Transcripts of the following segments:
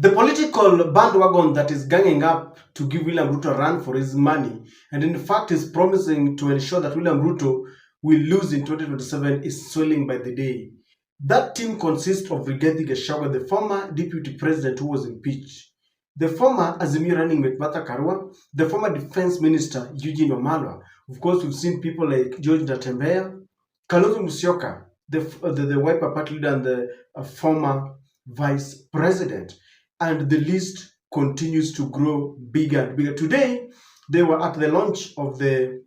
The political bandwagon that is ganging up to give William Ruto a run for his money, and in fact is promising to ensure that William Ruto will lose in 2027, is swelling by the day. That team consists of Rigathi Gachagua, the former deputy president who was impeached, the former Azimio running mate Martha Karua, the former defense minister Eugene Wamalwa. Of course, we've seen people like George Natembeya, Kalonzo Musyoka, the Wiper party leader and the former vice president. And the list continues to grow bigger and bigger. Today, they were at the launch of the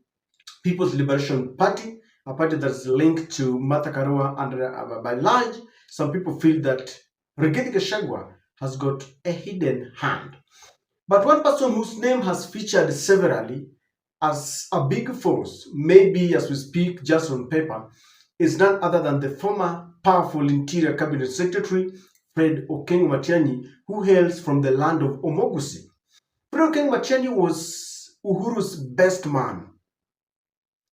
People's Liberation Party, a party that's linked to Martha Karua, and by large, some people feel that Rigathi Gachagua has got a hidden hand. But one person whose name has featured severally as a big force, maybe as we speak just on paper, is none other than the former powerful Interior Cabinet Secretary, Fred Matiangi, who hails from the land of Omogusi. Fred Matiangi was Uhuru's best man.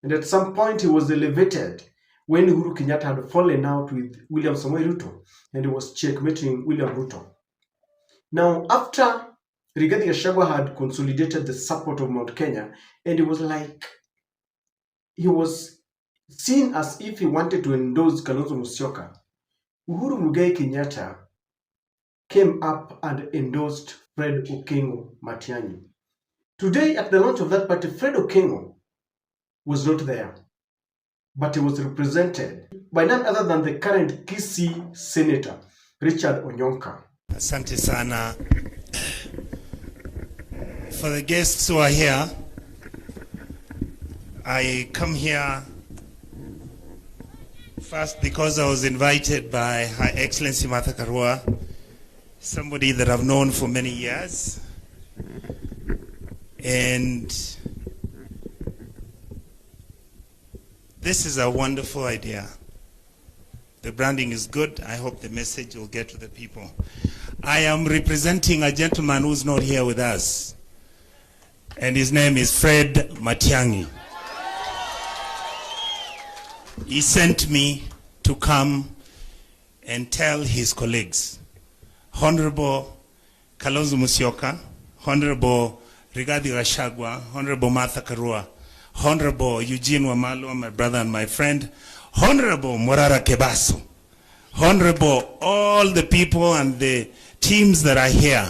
And at some point he was elevated when Uhuru Kenyatta had fallen out with William Samoei Ruto, and he was checkmating William Ruto. Now, after Rigathi Gachagua had consolidated the support of Mount Kenya, and it was like he was seen as if he wanted to endorse Kalonzo Musyoka, Uhuru Muigai Kenyatta came up and endorsed Fred Matiangi. Today, at the launch of that party, Fred was not there, but he was represented by none other than the current Kisii Senator, Richard Onyonka. Asante sana. For the guests who are here, I come here first because I was invited by Her Excellency Martha Karua, somebody that I've known for many years. And this is a wonderful idea. The branding is good. I hope the message will get to the people. I am representing a gentleman who's not here with us, and his name is Fred Matiang'i. He sent me to come and tell his colleagues, Honorable Kalonzo Musyoka, Honorable Rigathi Gachagua, Honorable Martha Karua, Honorable Eugene Wamalwa, my brother and my friend, Honorable Morara Kebaso, Honorable all the people and the teams that are here.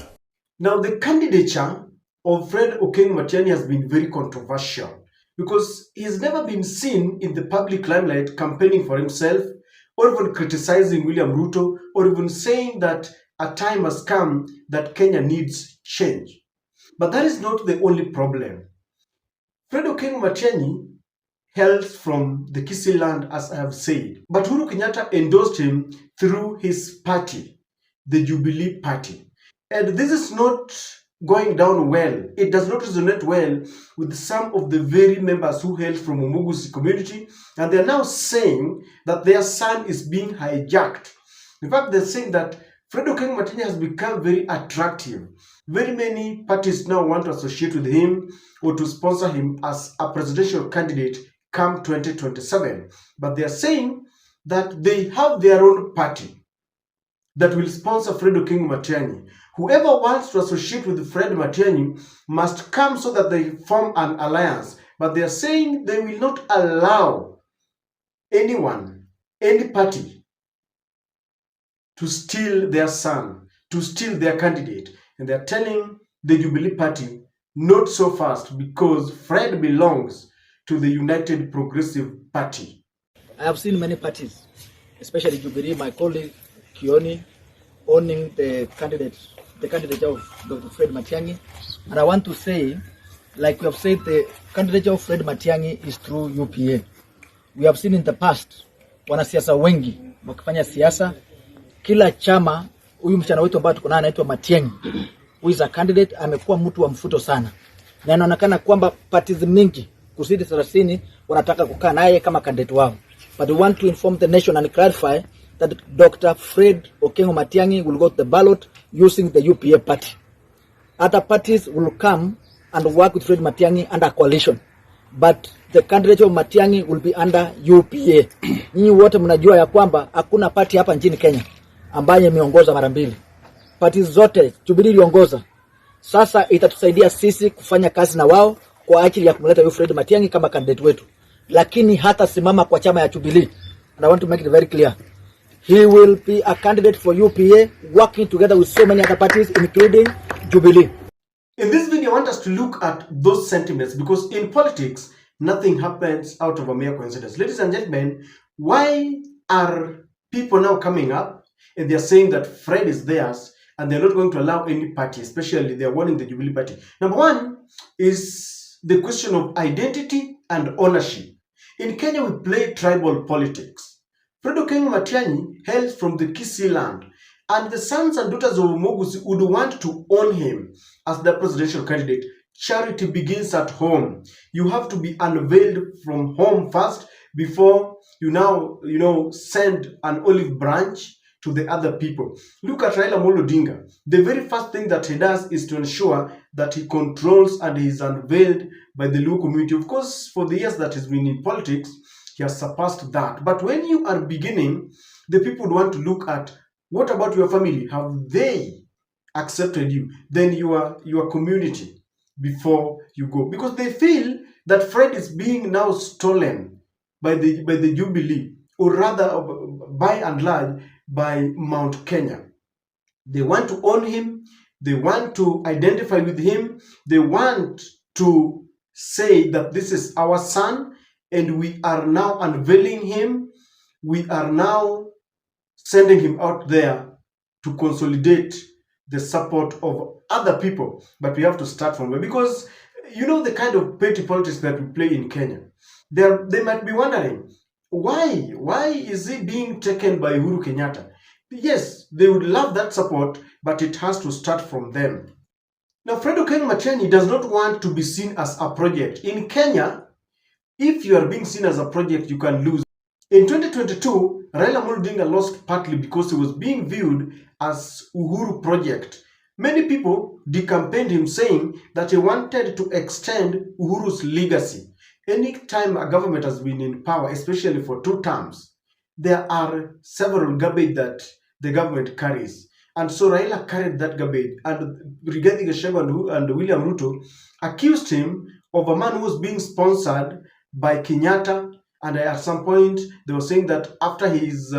Now, the candidature of Fred Matiang'i has been very controversial because he has never been seen in the public limelight campaigning for himself, or even criticizing William Ruto, or even saying that a time has come that Kenya needs change. But that is not the only problem. Fred Matiang'i hails from the Kisii land, as I have said, but Uhuru Kenyatta endorsed him through his party, the Jubilee party. And this is not going down well. It does not resonate well with some of the very members who hail from Omogusi community, and they are now saying that their son is being hijacked. In fact, they're saying that Fred Matiang'i has become very attractive. Very many parties now want to associate with him or to sponsor him as a presidential candidate come 2027. But they are saying that they have their own party that will sponsor Fred Matiang'i. Whoever wants to associate with Fred Matiang'i must come so that they form an alliance. But they are saying they will not allow anyone, any party, to steal their son, to steal their candidate. And they're telling the Jubilee party, not so fast, because Fred belongs to the United Progressive Party. I have seen many parties, especially Jubilee, my colleague Kioni, owning the candidate of Dr. Fred Matiang'i. And I want to say, like we have said, the candidate of Fred Matiang'i is through UPA. We have seen in the past, wanasiasa wengi wakifanya siasa, kila chama, huyu mchana wetu ambao tuko naye anaitwa Matiang'i, who is a candidate, amekuwa mtu wa mfuto sana. Na inaonekana kwamba parties mingi kusidi 30 wanataka kukaa naye kama candidate wao. But we want to inform the nation and clarify that Dr. Fred Matiang'i will go to the ballot using the UPA party. Other parties will come and work with Fred Matiang'i under coalition. But the candidate of Matiang'i will be under UPA. Nyinyi wote mnajua ya kwamba hakuna party hapa nchini Kenya ambaye imeongoza mara mbili. party zote Jubilee iliongoza. Sasa itatusaidia sisi kufanya kazi na wao kwa ajili ya kumleta huyu Fred Matiang'i kama candidate wetu, lakini hata simama kwa chama ya Jubilee. And I want to make it very clear, he will be a candidate for UPA, working together with so many other parties, including Jubilee. In this video, I want us to look at those sentiments, because in politics, nothing happens out of a mere coincidence. Ladies and gentlemen, why are people now coming up and they're saying that Fred is theirs and they're not going to allow any party, especially they're warning the Jubilee party? Number one is the question of identity and ownership. In Kenya, we play tribal politics. Fred Matiang'i hails from the Kisii land, and the sons and daughters of Mogusi would want to own him as their presidential candidate. Charity begins at home. You have to be unveiled from home first before you now, send an olive branch to the other people. Look at Raila Amolo Odinga. The very first thing that he does is to ensure that he controls and he is unveiled by the Luo community. Of course, for the years that he's been in politics, he has surpassed that. But when you are beginning, the people want to look at, what about your family? Have they accepted you? Then your community before you go, because they feel that Fred is being now stolen by the Jubilee, or rather, by and large, by Mount Kenya. They want to own him. They want to identify with him. They want to say that this is our son, and we are now unveiling him. We are now sending him out there to consolidate the support of other people. But we have to start from there, because the kind of petty politics that we play in Kenya. They might be wondering, why is he being taken by Uhuru Kenyatta? Yes, they would love that support, but it has to start from them. Now, Fred Matiang'i does not want to be seen as a project. In Kenya, if you are being seen as a project, you can lose. In 2022, Raila Amolo Odinga lost partly because he was being viewed as Uhuru project. Many people decampaigned him, saying that he wanted to extend Uhuru's legacy. Anytime a government has been in power, especially for 2 terms, there are several garbage that the government carries. And so Raila carried that garbage, and Rigathi Gachagua and William Ruto accused him of a man who was being sponsored by Kenyatta. And at some point, they were saying that after he's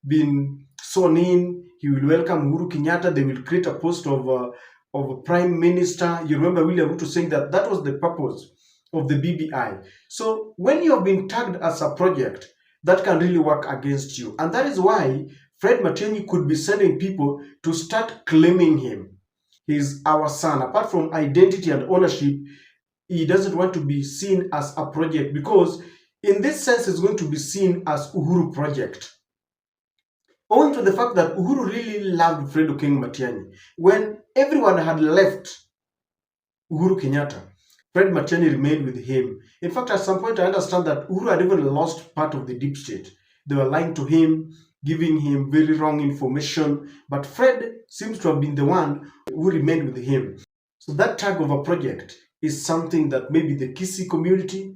been sworn in, he will welcome Uhuru Kenyatta. They will create a post of a prime minister. You remember William Ruto saying that that was the purpose of the BBI. So when you have been tagged as a project, that can really work against you. And that is why Fred Matiang'i could be sending people to start claiming him. He's our son. Apart from identity and ownership, he doesn't want to be seen as a project, because in this sense, it's going to be seen as Uhuru project. Owing to the fact that Uhuru really loved Fred Matiang'i. When everyone had left Uhuru Kenyatta, Fred Matiang'i remained with him. In fact, at some point, I understand that Uhuru had even lost part of the deep state. They were lying to him, giving him very wrong information. But Fred seems to have been the one who remained with him. So that tag of a project is something that maybe the Kisii community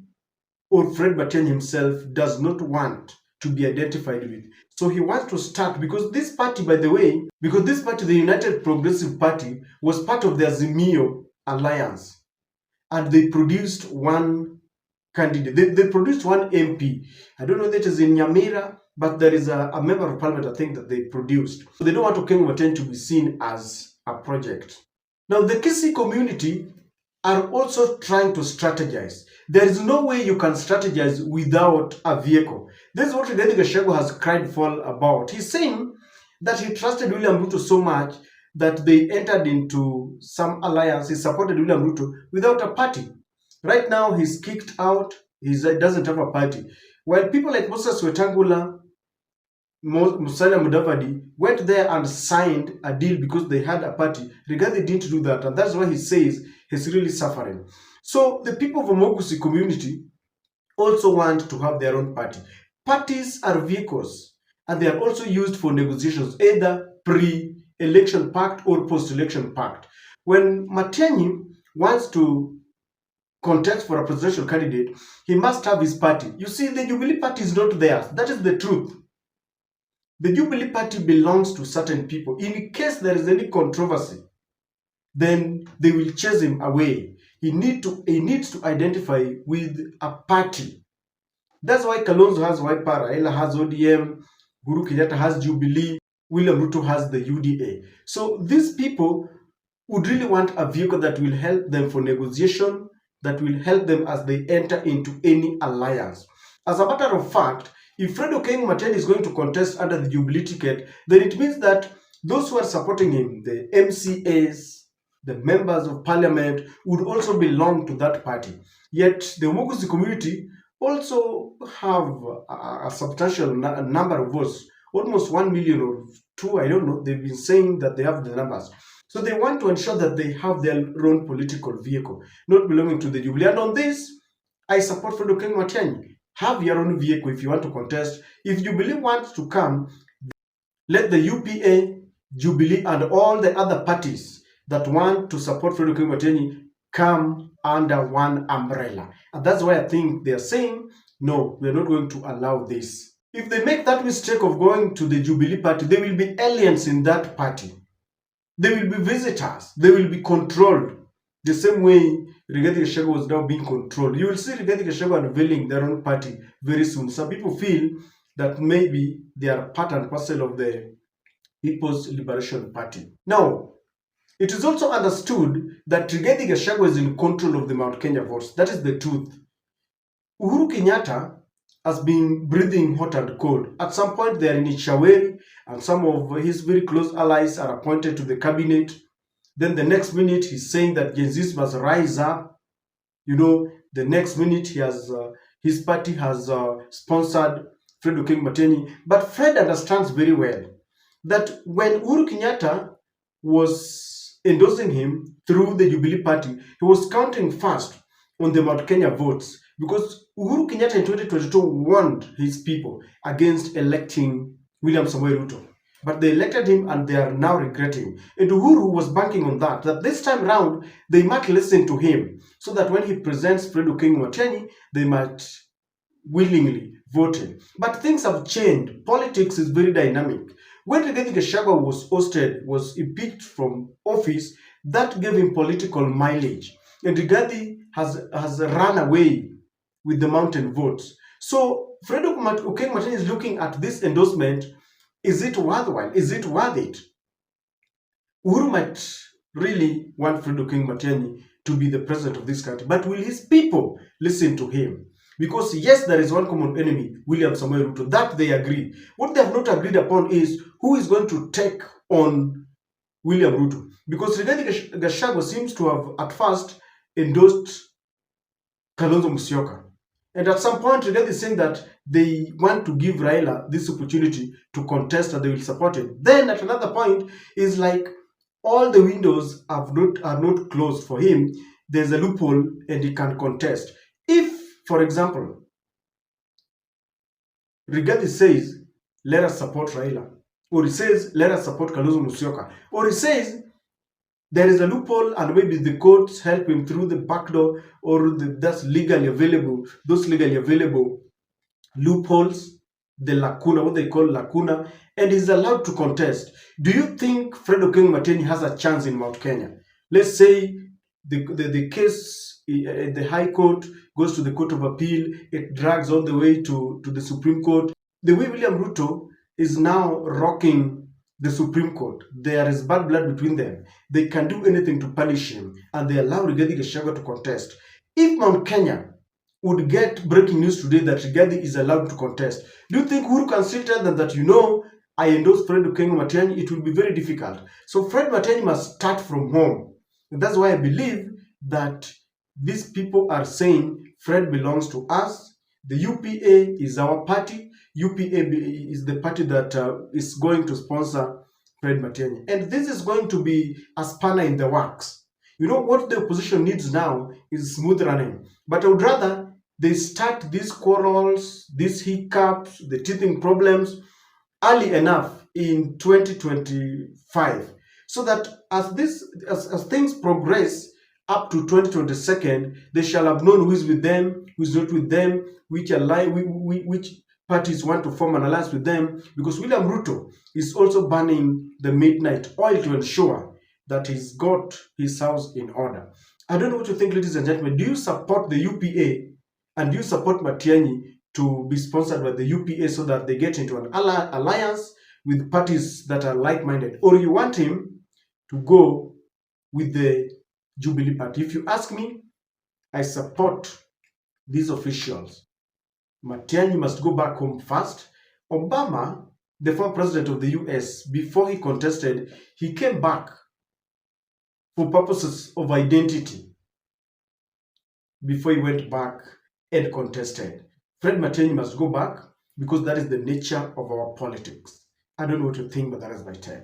or Fred Matiang'i himself does not want to be identified with. So he wants to start, because this party, by the way, the United Progressive Party, was part of the Azimio alliance. And they produced one candidate. They produced one MP. I don't know if that is in Nyamira, but there is a member of parliament, I think, that they produced. So they don't want Matiang'i to be seen as a project. Now, the Kisii community are also trying to strategize. There is no way you can strategize without a vehicle. This is what Rigathi Gachagua has cried for about. He's saying that he trusted William Ruto so much that they entered into some alliance. He supported William Ruto without a party. Right now, he's kicked out. He doesn't have a party. While people like Moses Wetangula, Musalia Mudavadi went there and signed a deal because they had a party, Rigathi didn't do that. And that's why he says he's really suffering. So the people of the Mogusi community also want to have their own party. Parties are vehicles, and they are also used for negotiations, either pre-election pact or post-election pact. When Matiang'i wants to contest for a presidential candidate, he must have his party. You see, the Jubilee party is not theirs. That is the truth. The Jubilee Party belongs to certain people. In case there is any controversy, then they will chase him away. He needs to identify with a party. That's why Kalonzo has Wiper, Raila has ODM, Uhuru Kenyatta has Jubilee, William Ruto has the UDA. So these people would really want a vehicle that will help them for negotiation, that will help them as they enter into any alliance. As a matter of fact, if Fred Matiang'i is going to contest under the Jubilee ticket, then it means that those who are supporting him, the MCAs, the members of parliament, would also belong to that party. Yet the Umuguzi community also have a substantial number of votes, almost 1 million or 2, I don't know. They've been saying that they have the numbers. So they want to ensure that they have their own political vehicle, not belonging to the Jubilee. And on this, I support Fred Matiang'i. Have your own vehicle if you want to contest. If Jubilee wants to come, let the UPA, Jubilee, and all the other parties that want to support Fred Matiang'i come under one umbrella. And that's why I think they are saying, no, we are not going to allow this. If they make that mistake of going to the Jubilee party, they will be aliens in that party. They will be visitors. They will be controlled. The same way Rigathi Gachagua was now being controlled. You will see Rigathi Gachagua unveiling their own party very soon. Some people feel that maybe they are part and parcel of the People's Liberation Party. Now, it is also understood that Rigathi Gachagua is in control of the Mount Kenya votes. That is the truth. Uhuru Kenyatta has been breathing hot and cold. At some point, they are in Ishaweri, and some of his very close allies are appointed to the cabinet. Then the next minute, he's saying that Gen Zs must rise up. You know, the next minute, his party has sponsored Fred Matiang'i. But Fred understands very well that when Uhuru Kenyatta was endorsing him through the Jubilee Party, he was counting first on the Mount Kenya votes, because Uhuru Kenyatta in 2022 warned his people against electing William Samoei Ruto. But they elected him and they are now regretting. And Uhuru was banking on that this time round, they might listen to him, so that when he presents Fred Matiang'i, they might willingly vote him. But things have changed. Politics is very dynamic. When Rigathi Gachagua was impeached from office, that gave him political mileage. And Rigathi has run away with the mountain votes. So Fred Matiang'i is looking at this endorsement. Is it worthwhile? Is it worth it? Uhuru might really want Fred Matiang'i to be the president of this country, but will his people listen to him? Because yes, there is one common enemy, William Samoei Ruto. That they agree. What they have not agreed upon is who is going to take on William Ruto. Because Rigathi Gachagua seems to have at first endorsed Kalonzo Musyoka. And at some point, Rigathi is saying that they want to give Raila this opportunity to contest and they will support him. Then at another point, is like all the windows are not closed for him. There's a loophole and he can contest. If, for example, Rigathi says, let us support Raila, or he says, let us support Kalonzo Musyoka, or he says, there is a loophole and maybe the courts help him through the back door, or those legally available loopholes, the lacuna, what they call lacuna, and is allowed to contest. Do you think Fred Matiang'i has a chance in Mount Kenya? Let's say the case at the High Court goes to the Court of Appeal, it drags all the way to the Supreme Court. The way William Ruto is now rocking the Supreme Court, there is bad blood between them. They can do anything to punish him, and they allow Rigathi Gachagua to contest. If Mount Kenya would get breaking news today that Rigathi is allowed to contest, do you think Uhuru can still tell them that, I endorse Fred Matiang'i? It will be very difficult. So Fred Matiang'i must start from home. And that's why I believe that these people are saying Fred belongs to us. The UPA is our party. UPA is the party that is going to sponsor Fred Matiang'i. And this is going to be a spanner in the works. What the opposition needs now is smooth running. But I would rather they start these quarrels, these hiccups, the teething problems early enough in 2025. So that as things progress up to 2022, they shall have known who is with them, who is not with them, which parties want to form an alliance with them, because William Ruto is also burning the midnight oil to ensure that he's got his house in order. I don't know what you think, ladies and gentlemen. Do you support the UPA, and do you support Matiang'i to be sponsored by the UPA so that they get into an alliance with parties that are like-minded, or you want him to go with the Jubilee party? If you ask me, I support these officials. Matiang'i must go back home first. Obama, the former president of the US, before he contested, he came back for purposes of identity before he went back and contested. Fred Matiang'i must go back because that is the nature of our politics. I don't know what you think, but that is my take.